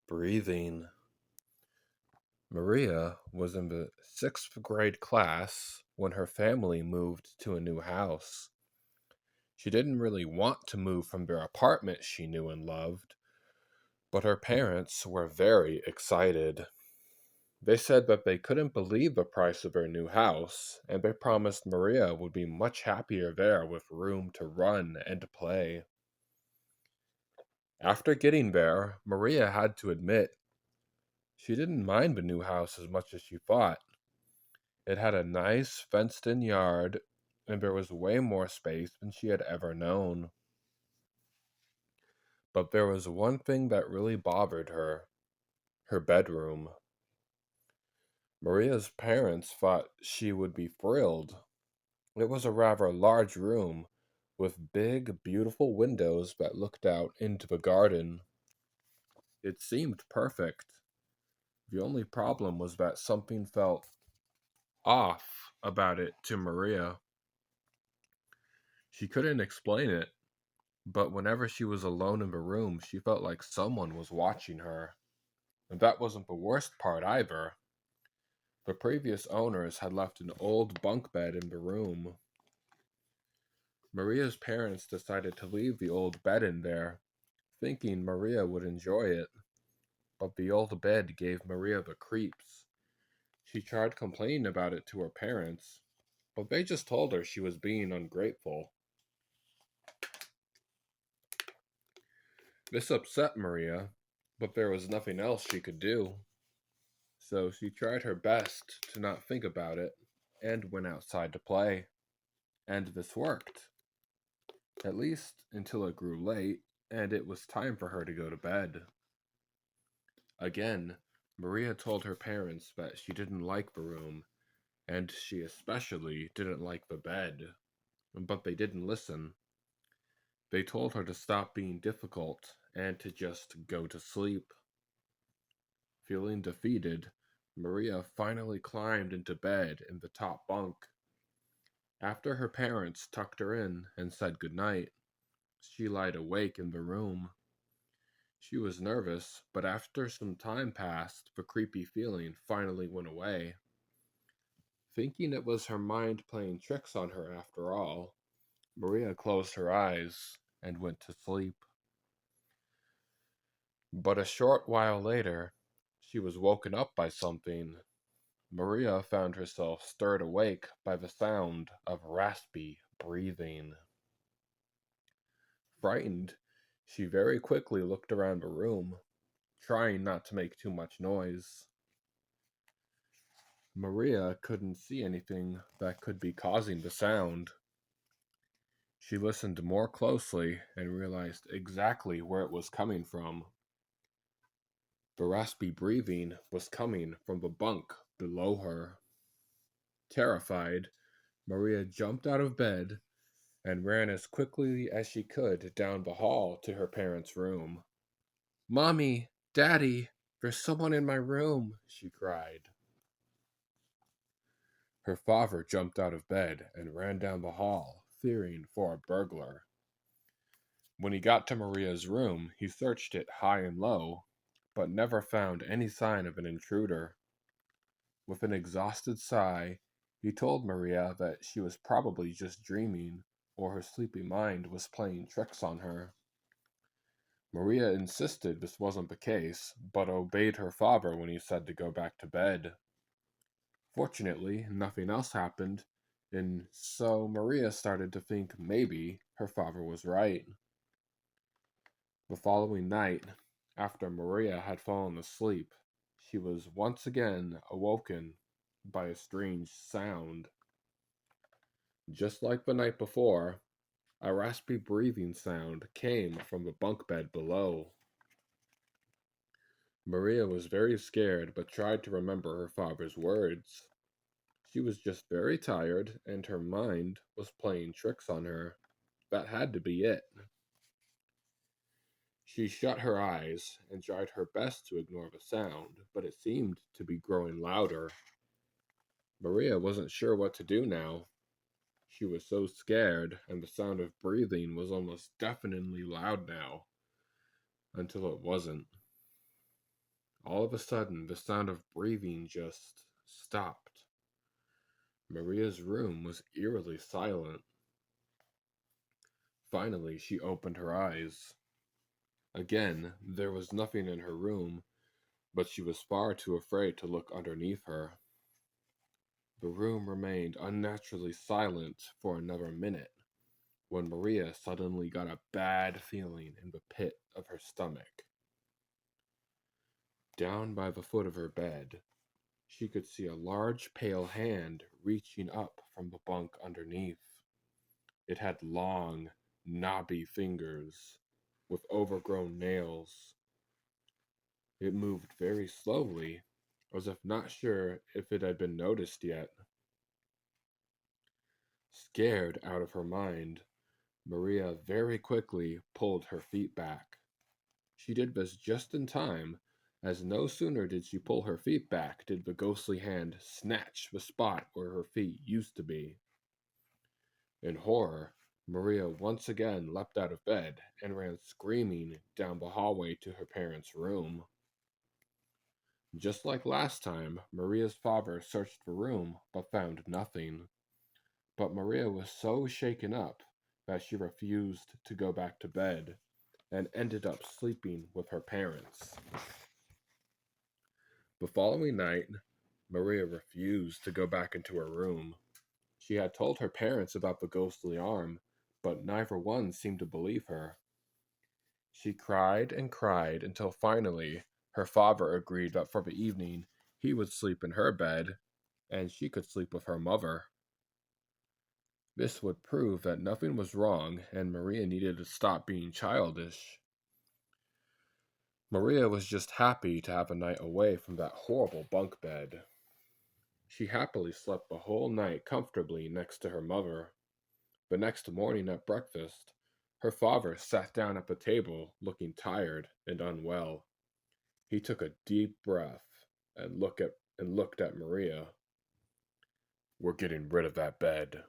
Breathing. Maria was in the sixth grade class when her family moved to a new house. She didn't really want to move from their apartment she knew and loved, but her parents were very excited. They said that they couldn't believe the price of their new house, and they promised Maria would be much happier there with room to run and to play. After getting there, Maria had to admit she didn't mind the new house as much as she thought. It had a nice fenced in yard, and there was way more space than she had ever known. But there was one thing that really bothered her bedroom. Maria's parents thought she would be thrilled. It was a rather large room with big, beautiful windows that looked out into the garden. It seemed perfect. The only problem was that something felt off about it to Maria. She couldn't explain it, but whenever she was alone in the room, she felt like someone was watching her. And that wasn't the worst part either. The previous owners had left an old bunk bed in the room. Maria's parents decided to leave the old bed in there, thinking Maria would enjoy it. But the old bed gave Maria the creeps. She tried complaining about it to her parents, but they just told her she was being ungrateful. This upset Maria, but there was nothing else she could do. So she tried her best to not think about it and went outside to play. And this worked, at least until it grew late and it was time for her to go to bed. Again, Maria told her parents that she didn't like the room, and she especially didn't like the bed. But they didn't listen. They told her to stop being difficult and to just go to sleep. Feeling defeated, Maria finally climbed into bed in the top bunk. After her parents tucked her in and said goodnight, she lied awake in the room. She was nervous, but after some time passed, the creepy feeling finally went away. Thinking it was her mind playing tricks on her after all, Maria closed her eyes and went to sleep. But a short while later, she was woken up by something. Maria found herself stirred awake by the sound of raspy breathing. Frightened, she very quickly looked around the room, trying not to make too much noise. Maria couldn't see anything that could be causing the sound. She listened more closely and realized exactly where it was coming from. The raspy breathing was coming from the bunk below her. Terrified, Maria jumped out of bed and ran as quickly as she could down the hall to her parents' room. "Mommy! Daddy! There's someone in my room!" she cried. Her father jumped out of bed and ran down the hall, fearing for a burglar. When he got to Maria's room, he searched it high and low, but never found any sign of an intruder. With an exhausted sigh, he told Maria that she was probably just dreaming, or her sleepy mind was playing tricks on her. Maria insisted this wasn't the case, but obeyed her father when he said to go back to bed. Fortunately, nothing else happened, and so Maria started to think maybe her father was right. The following night, after Maria had fallen asleep, she was once again awoken by a strange sound. Just like the night before, a raspy breathing sound came from the bunk bed below. Maria was very scared but tried to remember her father's words. She was just very tired and her mind was playing tricks on her. That had to be it. She shut her eyes and tried her best to ignore the sound, but it seemed to be growing louder. Maria wasn't sure what to do now. She was so scared, and the sound of breathing was almost deafeningly loud now, until it wasn't. All of a sudden, the sound of breathing just stopped. Maria's room was eerily silent. Finally, she opened her eyes. Again, there was nothing in her room, but she was far too afraid to look underneath her. The room remained unnaturally silent for another minute when Maria suddenly got a bad feeling in the pit of her stomach. Down by the foot of her bed, she could see a large pale hand reaching up from the bunk underneath. It had long, knobby fingers with overgrown nails. It moved very slowly, as if not sure if it had been noticed yet. Scared out of her mind, Maria very quickly pulled her feet back. She did this just in time, as no sooner did she pull her feet back did the ghostly hand snatch the spot where her feet used to be. In horror, Maria once again leapt out of bed and ran screaming down the hallway to her parents' room. Just like last time, Maria's father searched the room but found nothing. But Maria was so shaken up that she refused to go back to bed and ended up sleeping with her parents. The following night, Maria refused to go back into her room. She had told her parents about the ghostly arm, but neither one seemed to believe her. She cried and cried until finally her father agreed that for the evening he would sleep in her bed and she could sleep with her mother. This would prove that nothing was wrong and Maria needed to stop being childish. Maria was just happy to have a night away from that horrible bunk bed. She happily slept the whole night comfortably next to her mother. The next morning at breakfast, her father sat down at the table looking tired and unwell. He took a deep breath and looked at Maria. "We're getting rid of that bed,"